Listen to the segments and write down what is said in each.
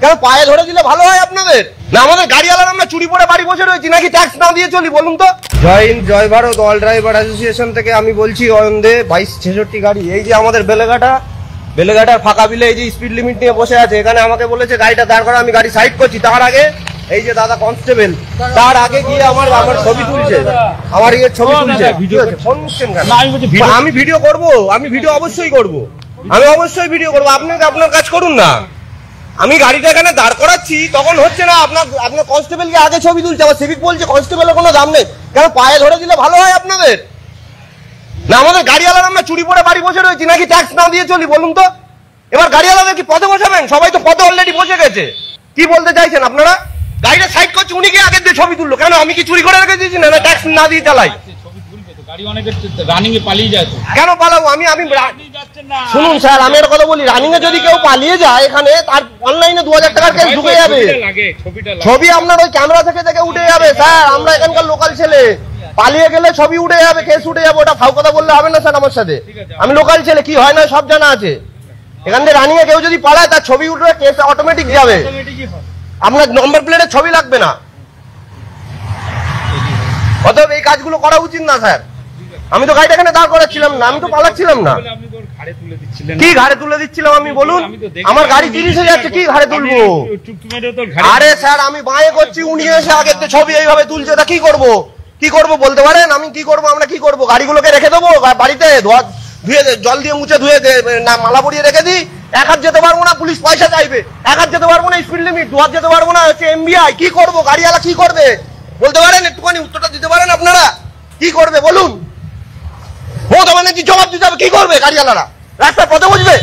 কেন পায়ে ধরে দিলে ভালো হয় আপনাদের? না আমাদের গাড়িওয়ালার আমরা চুরি করে বাড়ি বসে রয়েছি নাকি ট্যাক্স না দিয়ে চলি বলুন তো? জয় হিন্দ, জয় ভারত। অল ড্রাইভার অ্যাসোসিয়েশন থেকে আমি বলছি অয়ন্দে 2266 গাড়ি। এই যে আমাদের বেলেঘাটার ফাঁকা বিলে এই যে স্পিড লিমিট নিয়ে বসে আছে, এখানে আমাকে বলেছে গাড়িটা দাঁড় করা, আমি গাড়ি সাইড করছি। তার আগে এই যে দাদা কনস্টেবল, তার আগে গিয়ে আমার ছবি তুলছে, আমার ছবি তুলছে। ফোন নিচ্ছেন কেন? আমি ভিডিও করবো, আমি ভিডিও অবশ্যই করবো, আমি অবশ্যই ভিডিও করবো। আপনাকে আপনার কাজ করুন না। আমি গাড়িটা এখানে দাঁড় করাচ্ছি তখন হচ্ছে না, আপনার কনস্টেবলকে আগে ছবি তুলছে। আমার সিভিক বলছে কনস্টেবলের কোনো দাম নেই। কেন পায়ে ধরে দিলে ভালো হয় আপনাদের? না আমাদের গাড়িওয়ালার আমরা চুরি করে বাড়ি বসে রয়েছি নাকি ট্যাক্স না দিয়ে চলি বলুন তো? এবার গাড়িওয়ালাদের কি পথে বসাবেন? সবাই তো পথে অলরেডি বসে গেছে। কি বলতে চাইছেন আপনারা? গাড়িটা সাইড করছে, উনি কি আগে দিয়ে ছবি তুললো কেন? আমি কি চুরি করে রেখে দিয়েছি না ট্যাক্স না দিয়ে চালাই? কেন পালাবো আমি? শুনুন স্যার, আমি একটা কথা বলি, রানিং এ যদি কেউ পালিয়ে যায় এখানে, তার অনলাইনে 2000 টাকার কেস ঢুকে যাবে। ছবি আপনার ওই ক্যামেরা থেকে উঠে যাবে স্যার। আমরা এখানকার লোকাল ছেলে, পালিয়ে গেলে ছবি উঠে যাবে, কেস উঠে যাবে। ওটা ফাউ কথা বললে হবে না স্যার আমার সাথে। আমি লোকাল ছেলে, কি হয় না সব জানা আছে। এখান থেকে রানিং এ কেউ যদি পালায় তার ছবি উঠবে, কেস অটোমেটিক যাবে। আপনার নম্বর প্লেটের ছবি লাগবে না। অতএব এই কাজগুলো করা উচিত না স্যার। আমি তো গাড়িটা এখানে দাঁড় করাচ্ছিলাম না, আমি তো পালাচ্ছিলাম না। কি ঘাড়ে তুলে দিচ্ছিলাম আমি বলুন? আমার গাড়ি 30 হয়ে যাচ্ছে, কি ঘাড়ে তুলবো? আরে স্যার আমি বাঁয়ে করছি, উনি এসে আগের ছবি এইভাবে তুলছে, তা কি করবো? কি করবো বলতে পারেন? আমি কি করবো? আমরা কি করবো? গাড়িগুলোকে রেখে দেবো বাড়িতে, ধুয়ে জল দিয়ে মুছে ধুয়ে না মালা পরিয়ে রেখে দিই? এক হাত যেতে পারবো না, পুলিশ পয়সা চাইবে। এক হাত যেতে পারবো না, স্পিড লিমিট। 2 হাত যেতে পারবো না, হচ্ছে এমবিআই। কি করবো? গাড়িওয়ালা কি করবে বলতে পারেন? একটুখানি উত্তরটা দিতে পারেন আপনারা? কি করবে বলুন? মমতা ব্যানার্জি জবাব দিতে হবে। কি করবে গাড়িওয়ালারা? রাস্তায় পথে বসবে?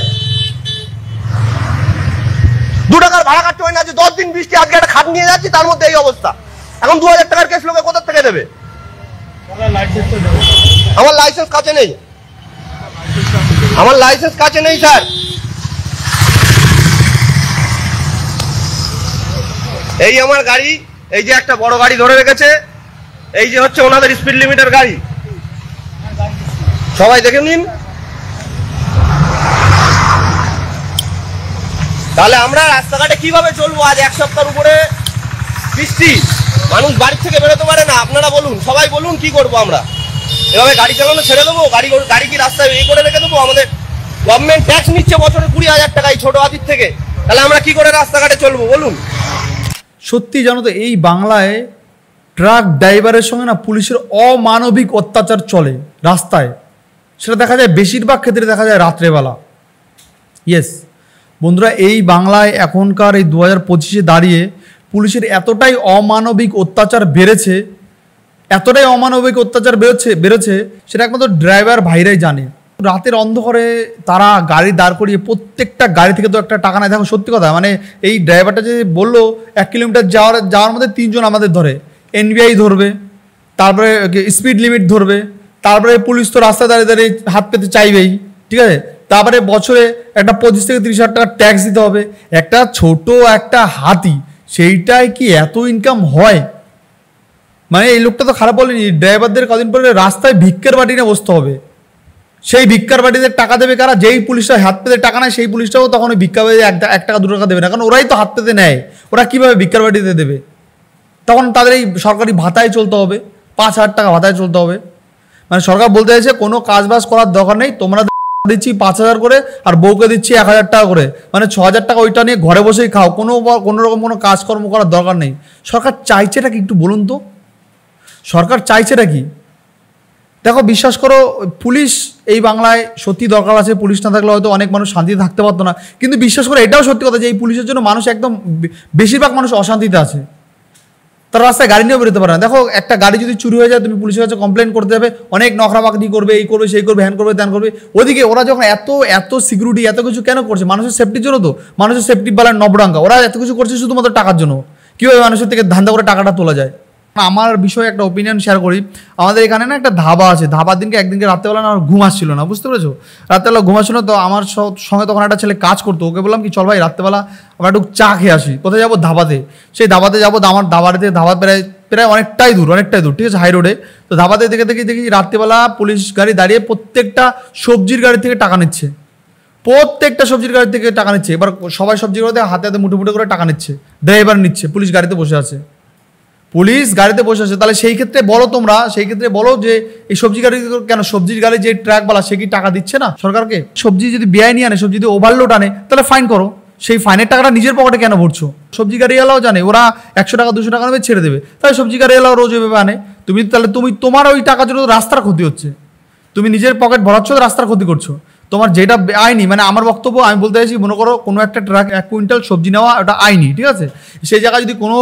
2 টাকার ভাড়া কাটতে হয় না যে 10 দিন বৃষ্টি, আজকে একটা খাট নিয়ে যাচ্ছি, তার মধ্যে এই অবস্থা। এখন 2000 টাকার কেস লোকে কোথা থেকে দেবে? আমার লাইসেন্স কাছে নেই, আমার লাইসেন্স কাছে নেই স্যার। এই আমার গাড়ি, এই যে একটা বড় গাড়ি ধরে রেখেছে, এই যে হচ্ছে ওনাদের স্পিড লিমিটের গাড়ি, সবাই দেখে নিন। তাহলে আমরা রাস্তাঘাটে কিভাবে চলবো? আজ 1 সপ্তাহের উপরে বৃষ্টি, মানুষ বাড়ি থেকে বেরোতে পারে না। আপনারা বলুন, সবাই বলুন, কি করবো আমরা? এভাবে গাড়ি চালানো ছেড়ে দেবো? গাড়ি কি রাস্তায় এই করে রেখে দেবো? আমাদের গভর্নমেন্ট ট্যাক্স নিচ্ছে বছরে 20,000 টাকা এই ছোট হাতির থেকে। তাহলে আমরা কি করে রাস্তাঘাটে চলবো বলুন? সত্যি জানো তো, এই বাংলায় ট্রাক ড্রাইভারের সঙ্গে না পুলিশের অমানবিক অত্যাচার চলে রাস্তায়। সেটা দেখা যায় বেশিরভাগ ক্ষেত্রে দেখা যায় রাত্রেবেলা। ইয়েস বন্ধুরা, এই বাংলায় এখনকার এই 2025-এ দাঁড়িয়ে পুলিশের এতটাই অমানবিক অত্যাচার বেড়েছে, এতটাই অমানবিক অত্যাচার বেড়েছে সেটা একমাত্র ড্রাইভার ভাইরাই জানে। রাতের অন্ধকারে তারা গাড়ি দাঁড় করিয়ে, প্রত্যেকটা গাড়ি থেকে তো একটা টাকা নেয়। দেখো সত্যি কথা, মানে এই ড্রাইভারটা যে বললো 1 কিলোমিটার যাওয়ার মধ্যে 3 জন আমাদের ধরে, এনবিআই ধরবে, তারপরে স্পিড লিমিট ধরবে, তারপরে পুলিশ তো রাস্তায় দাঁড়িয়ে দাঁড়িয়ে হাত পেতে চাইবেই, ঠিক আছে? তারপরে বছরে একটা 25 থেকে 30,000 টাকা ট্যাক্স দিতে হবে। একটা ছোট একটা হাতি, সেইটাই কি এত ইনকাম হয়? মানে এই লোকটা তো খারাপ বলেনি, ড্রাইভারদের কদিন পরে রাস্তায় ভিক্ষার বাটি নিয়ে বসতে হবে। সেই ভিক্ষার বাটিতে টাকা দেবে কারা? যেই পুলিশটা হাত পেতে টাকা নেয়, সেই পুলিশটাও তখন ওই ভিক্ষা বাটিতে 1 টাকা 2 টাকা দেবে না, কারণ ওরাই তো হাত পেতে নেয়। ওরা কীভাবে ভিক্ষার বাটিতে দেবে? তখন তাদের এই সরকারি ভাতায় চলতে হবে, 5,000 টাকা ভাতায় চলতে হবে। মানে সরকার বলতে চাইছে কোনো কাজবাজ করার দরকার নেই, তোমরা দিচ্ছি 5,000 করে আর বউকে দিচ্ছি 1,000 টাকা করে, মানে 6,000 টাকা ওইটা নিয়ে ঘরে বসেই খাও, কোনো রকম কোনো কাজকর্ম করার দরকার নেই। সরকার চাইছেটা কি একটু বলুন তো? সরকার চাইছেটা কি? দেখো বিশ্বাস করো, পুলিশ এই বাংলায় সত্যি দরকার আছে। পুলিশ না থাকলে হয়তো অনেক মানুষ শান্তিতে থাকতে পারতো না। কিন্তু বিশ্বাস করো, এটাও সত্যি কথা যে এই পুলিশের জন্য মানুষ একদম বেশিরভাগ মানুষ অশান্তিতে আছে। তার রাস্তায় গাড়ি নিয়েও বেরোতে পারে না। দেখো একটা গাড়ি যদি চুরি হয়ে যায়, তুমি পুলিশের কাছে কমপ্লেন করতে যাবে, অনেক নখরাবাকি করবে, এই করবে সেই করবে, হ্যান করবে ত্যান করবে। ওদিকে ওরা যখন এত সিকিউরিটি এত কিছু কেন করছে? মানুষের সেফটির জন্য তো। মানুষের সেফটি বলার নবডাঙ্গা, ওরা এত কিছু করছে শুধুমাত্র টাকার জন্য। কীভাবে মানুষের থেকে ধান্দা করে টাকাটা তোলা যায়। আমার বিষয়ে একটা ওপিনিয়ন শেয়ার করি। আমাদের এখানে না একটা ধাবা আছে, ধাবার একদিনকে রাত্রেবেলা না আমার ঘুম আসছিল না, বুঝতে পেরেছো? রাত্রেবেলা ঘুম আসছিল না, তো আমার সঙ্গে তখন একটা ছেলে কাজ করতো। ওকে বললাম কি চল ভাই রাত্রেবেলা আমরা একটু চা খেয়ে আসি। কোথায় যাবো? ধাবাতে। সেই ধাবাতে যাবো, আমার ধাবা প্রায় অনেকটাই দূর, ঠিক আছে, হাই রোডে। তো ধাবাতে দেখি রাত্রেবেলা পুলিশ গাড়ি দাঁড়িয়ে প্রত্যেকটা সবজির গাড়ি থেকে টাকা নিচ্ছে। প্রত্যেকটা সবজির গাড়ি থেকে টাকা নিচ্ছে। এবার সবাই সবজির গাড়িতে হাতে হাতে মুঠো মুঠো করে টাকা নিচ্ছে, ড্রাইভার নিচ্ছে, পুলিশ গাড়িতে বসে আছে, পুলিশ গাড়িতে বসে আছে। তাহলে সেই ক্ষেত্রে বলো তোমরা, সেই ক্ষেত্রে বলো যে এই সবজি গাড়ি কেন, সবজির গাড়ি যে ট্রাকওয়ালা সে কি টাকা দিচ্ছে না সরকারকে? সবজি যদি বেআইনি আনে, সবজি যদি ওভারলোড আনে, তাহলে ফাইন করো। সেই ফাইনের টাকাটা নিজের পকেটে কেন ভরছো? সবজি গাড়িওয়ালাও জানে ওরা 100 টাকা 200 টাকা নেবে, ছেড়ে দেবে। তাহলে সবজি গাড়িওয়ালাও রোজ এভাবে আনে। তুমি তোমার ওই টাকার জন্য রাস্তার ক্ষতি হচ্ছে, তুমি নিজের পকেট ভরাচ্ছ, রাস্তার ক্ষতি করছো। তোমার যেটা আইনি, মানে আমার বক্তব্য আমি বলতে চাইছি, মনে করো কোনো একটা ট্রাক 1 কুইন্টাল সবজি নেওয়া, ওটা আইনি, ঠিক আছে? সেই জায়গায় যদি কোনো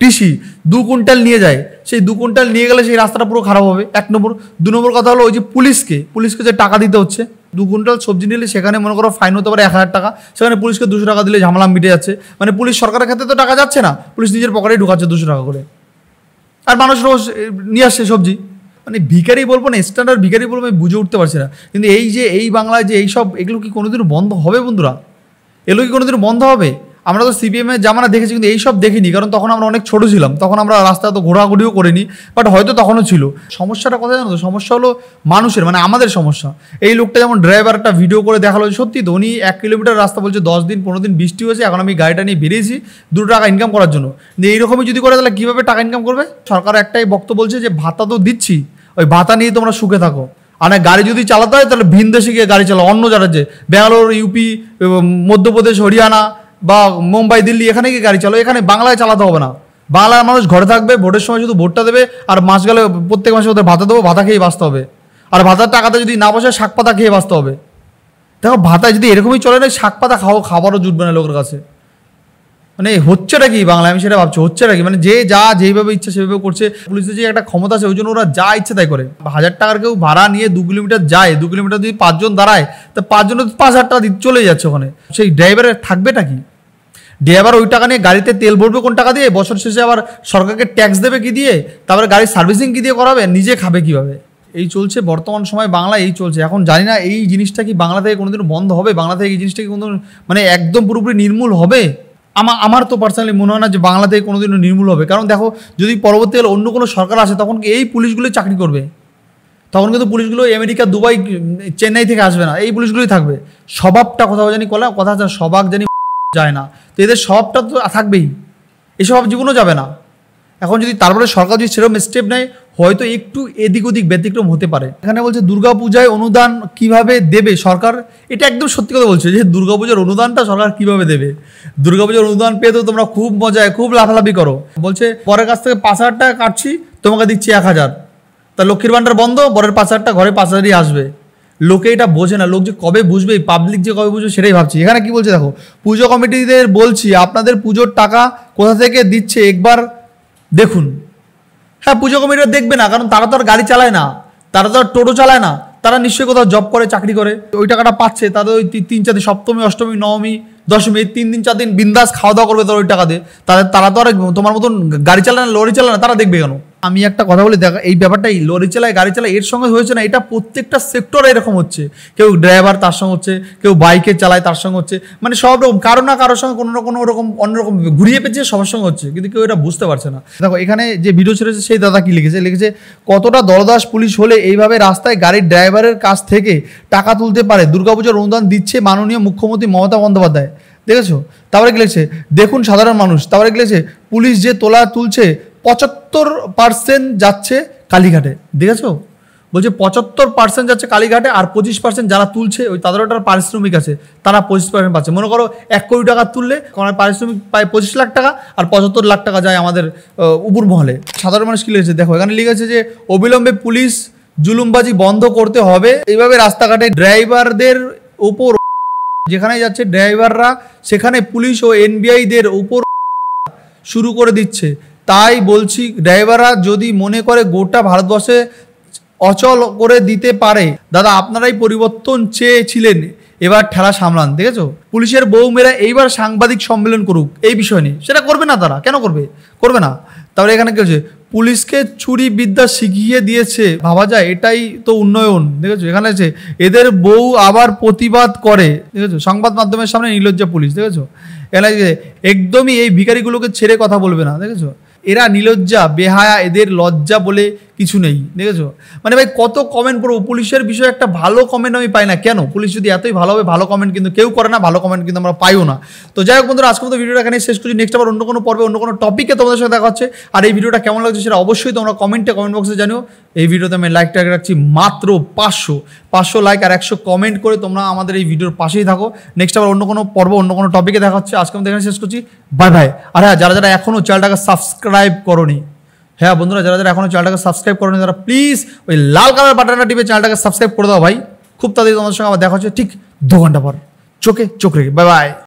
কৃষি 2 কুইন্টাল নিয়ে যায়, সেই 2 কুইন্টাল নিয়ে গেলে সেই রাস্তাটা পুরো খারাপ হবে, 1 নম্বর। 2 নম্বর কথা হলো ওই যে পুলিশকে যে টাকা দিতে হচ্ছে, 2 কুইন্টাল সবজি নিলে সেখানে মনে করো ফাইন হতে পারে 1000 টাকা, সেখানে পুলিশকে 200 টাকা দিলে ঝামেলা মিটে যাচ্ছে। মানে পুলিশ সরকারের ক্ষেত্রে তো টাকা যাচ্ছে না, পুলিশ নিজের পকেটে ঢুকাচ্ছে 200 টাকা করে, আর মানুষ রোজ নিয়ে আসছে সবজি। মানে ভিখারি বলবো না, স্ট্যান্ডার্ড ভিখারি বলবো, আমি বুঝে উঠতে পারছি না। কিন্তু এই বাংলায় যে এগুলো কি কোনোদিনও বন্ধ হবে বন্ধুরা? এগুলো কি কোনোদিনও বন্ধ হবে? আমরা তো সিপিএমের জামানা দেখেছি, কিন্তু এইসব দেখিনি, কারণ তখন আমরা অনেক ছোটো ছিলাম, তখন আমরা রাস্তায় তো ঘোরাঘুরিও করিনি, বাট হয়তো তখনও ছিল। সমস্যাটা কথা জানো তো? সমস্যা হলো মানুষের, মানে আমাদের সমস্যা। এই লোকটা যেমন ড্রাইভারটা ভিডিও করে দেখালো, সত্যি তো উনি 1 কিলোমিটার রাস্তা বলছে 10 দিন 15 দিন বৃষ্টি হয়েছে, এখন আমি গাড়িটা নিয়ে বেরিয়েছি 2 টাকা ইনকাম করার জন্য। কিন্তু এইরকমই যদি করে তাহলে কীভাবে টাকা ইনকাম করবে? সরকার একটাই বক্তব্য বলছে যে ভাতা তো দিচ্ছি, ওই ভাতা নিয়ে তোমরা সুখে থাকো। আর গাড়ি যদি চালাতে হয় তাহলে ভিন দেশে গিয়ে গাড়ি চালাও, অন্য যে ব্যাঙ্গালোর, ইউপি, মধ্যপ্রদেশ, হরিয়ানা বা মুম্বাই, দিল্লি, এখানে গিয়ে গাড়ি চালাও, এখানে বাংলায় চালাতে হবে না। বাংলার মানুষ ঘরে থাকবে, ভোটের সময় শুধু ভোটটা দেবে, আর মাস গেলে প্রত্যেক মাসে ওদের ভাতা দেবো, ভাতা খেয়ে বাঁচতে হবে। আর ভাতার টাকাতে যদি না বসে শাক পাতা খেয়ে বাঁচতে হবে। দেখো ভাতায় যদি এরকমই চলে না, শাক পাতা খাবারও জুটবে না লোকের কাছে। মানে হচ্ছেটা কি বাংলায়, আমি সেটা ভাবছি, হচ্ছেটা কি? মানে যেইভাবে ইচ্ছা সেভাবে করছে। পুলিশের যে একটা ক্ষমতা আছে, ওই জন্য ওরা যা ইচ্ছে তাই করে। 1000 টাকার কেউ ভাড়া নিয়ে 2 কিলোমিটার যায়, 2 কিলোমিটার যদি 5 জন দাঁড়ায়, তা 5 জন 5000 টাকা চলে যাচ্ছে ওখানে। সেই ড্রাইভারের থাকবেটা কি? ড্রাইভার ওই টাকা নিয়ে গাড়িতে তেল ভরবে কোন টাকা দিয়ে? বছর শেষে আবার সরকারকে ট্যাক্স দেবে কি দিয়ে? তারপরে গাড়ির সার্ভিসিং কি দিয়ে করাবে? নিজে খাবে কিভাবে? এই চলছে বর্তমান সময় বাংলা, এই চলছে। এখন জানি না এই জিনিসটা কি বাংলা থেকে কোনোদিন বন্ধ হবে? বাংলা থেকে এই জিনিসটা কি কোনোদিন মানে একদম পুরোপুরি নির্মূল হবে? আমার তো পার্সোনালি মনে হয় না যে বাংলা থেকে কোনোদিনও নির্মূল হবে। কারণ দেখো, যদি পরবর্তীকালে অন্য কোনো সরকার আসে, তখন কি এই পুলিশগুলোই চাকরি করবে? তখন কিন্তু পুলিশগুলো আমেরিকা, দুবাই, চেন্নাই থেকে আসবে না, এই পুলিশগুলোই থাকবে। স্বভাবটা কোথাও জানি কথা স্বভাব জানি যায় না, তো এদের স্বভাবটা তো থাকবেই, এই স্বভাব জীবনও যাবে না। এখন যদি তারপরে সরকার যদি সেরকম স্টেপ নেয়, হয়তো একটু এদিক ওদিক ব্যতিক্রম হতে পারে। এখানে বলছে দুর্গাপূজায় অনুদান কিভাবে দেবে সরকার? এটা একদম সত্যি কথা বলছে যে দুর্গাপূজার অনুদানটা সরকার কিভাবে দেবে। দুর্গাপূজার অনুদান পেয়ে তো তোমরা খুব মজায় খুব লাফালাফি করো। বলছে পরের কাছ থেকে 5000 টাকা কাটছি, তোমাকে দিচ্ছি 1000। তা লক্ষ্মীর ভাণ্ডার বন্ধ, পরের 5000 টাকা ঘরে 5000ই আসবে। লোকে এটা বোঝে না, লোক যে কবে বুঝবে, পাবলিক যে কবে বুঝবে সেটাই ভাবছি। এখানে কি বলছে দেখো, পুজো কমিটিদের বলছি আপনাদের পুজোর টাকা কোথা থেকে দিচ্ছে একবার দেখুন। হ্যাঁ, পুজো কমিটিরা দেখবে না, কারণ তারা তো আর গাড়ি চালায় না, তারা তো আর টোটো চালায় না, তারা নিশ্চয়ই কোথাও জব করে, চাকরি করে, ওই টাকাটা পাচ্ছে। তাদের ওই 3-4 দিন, সপ্তমী, অষ্টমী, নবমী, দশমী, এই 3 দিন 4 দিন বিন্দাস খাওয়া দাওয়া করবে তারা ওই টাকা দিয়ে। তারা তো আর তোমার মতন গাড়ি চালায় না, লরি চালায় না, তারা দেখবে কেন? আমি একটা কথা বলি, দেখা এই ব্যাপারটা এই লরি চালায়, গাড়ি চালায়, এর সঙ্গে হয়েছে না, এটা প্রত্যেকটা সেক্টরে এরকম হচ্ছে। কেউ ড্রাইভার তার সঙ্গে হচ্ছে, কেউ বাইকে চালায় তার সঙ্গে হচ্ছে, মানে সব রকম কারো না কারোর সঙ্গে কোনো রকম অন্যরকম ঘুরিয়ে পেয়েছে সবার সঙ্গে হচ্ছে, কিন্তু কেউ এটা বুঝতে পারছে না। দেখো এখানে যে ভিডিও ছেড়েছে সেই দাদা কি লিখেছে কতটা দরদাস পুলিশ হলে এইভাবে রাস্তায় গাড়ির ড্রাইভারের কাছ থেকে টাকা তুলতে পারে? দুর্গাপূজার অনুদান দিচ্ছে মাননীয় মুখ্যমন্ত্রী মমতা বন্দ্যোপাধ্যায়, দেখেছো? তারপরে কি লিখেছে, দেখুন সাধারণ মানুষ। তারপরে কি লিখেছে, পুলিশ যে তুলছে 75% যাচ্ছে কালীঘাটে, দেখেছো? বলছে 75% যাচ্ছে কালীঘাটে, আর 25% যারা তুলছে ওই তাদের ওটার পারিশ্রমিক আছে, তারা 25% পাচ্ছে। মনে করো 1 কোটি টাকা তুললে পারিশ্রমিক পায় 25 লাখ টাকা, আর 75 লাখ টাকা যায় আমাদের উপর মহলে। সাধারণ মানুষ কি লিখেছে দেখো, এখানে লিখেছে যে অবিলম্বে পুলিশ জুলুমবাজি বন্ধ করতে হবে। এইভাবে রাস্তাঘাটে ড্রাইভারদের উপর, যেখানে যাচ্ছে ড্রাইভাররা সেখানে পুলিশ ও এনবিআইদের উপর শুরু করে দিচ্ছে। তাই বলছি, ড্রাইভাররা যদি মনে করে গোটা ভারতবর্ষে অচল করে দিতে পারে, দাদা আপনারাই পরিবর্তন চেয়েছিলেন, এবার ঠেলা সামলান। দেখেছো, পুলিশের বউমেয়েরা এইবার সাংবাদিক সম্মেলন করুক এই বিষয় নিয়ে। সেটা করবে না, তারা কেন করবে না। তারপরে এখানে কি হচ্ছে, পুলিশকে চুরি বিদ্যা শিখিয়ে দিয়েছে, ভাবা যায় এটাই তো উন্নয়ন। দেখেছো, এখানে আছে এদের বউ আবার প্রতিবাদ করে, দেখেছো, সংবাদ মাধ্যমের সামনে নির্লজ্জা পুলিশ। দেখেছো, এখানে একদমই এই ভিখারিগুলোকে ছেড়ে কথা বলবে না। দেখেছো, এরা নির্লজ্জা বেহায়া, এদের লজ্জা বলে কিছু নেই, দেখেছো? মানে ভাই কত কমেন্ট পড়বো, পুলিশের বিষয়ে একটা ভালো কমেন্ট আমি পাই না কেন? পুলিশ যদি এতই ভালো হবে, ভালো কমেন্ট কিন্তু কেউ করে না, ভালো কমেন্ট কিন্তু আমরা পাইও না। তো যাই হোক বন্ধুরা, আজকের মতো ভিডিওটা এখানে শেষ করছি। নেক্সট আবার অন্য কোনো পর্বে অন্য কোনো টপিকে তোমাদের সাথে দেখা হচ্ছে। আর এই ভিডিওটা কেমন লাগছে সেটা অবশ্যই তোমরা কমেন্ট বক্সে জানিও। এই ভিডিওতে আমি লাইক রাখছি মাত্র 500 লাইক আর 100 কমেন্ট করে তোমরা আমাদের এই ভিডিওর পাশেই থাকো। নেক্সট আবার অন্য কোনো পর্ব অন্য কোনো টপিকে দেখা হচ্ছে। আজকে আমি এখানে শেষ করছি, বাই বাই। আর হ্যাঁ, যারা যারা এখনও চ্যানেলটাকে সাবস্ক্রাইব করোনি, হ্যাঁ বন্ধুরা, যারা যারা এখনও চ্যানেলটাকে সাবস্ক্রাইব করোনি তারা প্লিজ ওই লাল কালার বাটনটা টিপে চ্যানেলটাকে সাবস্ক্রাইব করে দাও ভাই। খুব তাড়াতাড়ি তোমাদের সঙ্গে আবার দেখা হচ্ছে ঠিক 2 ঘন্টা পর, চোখে চোখ রেখে। Bye bye.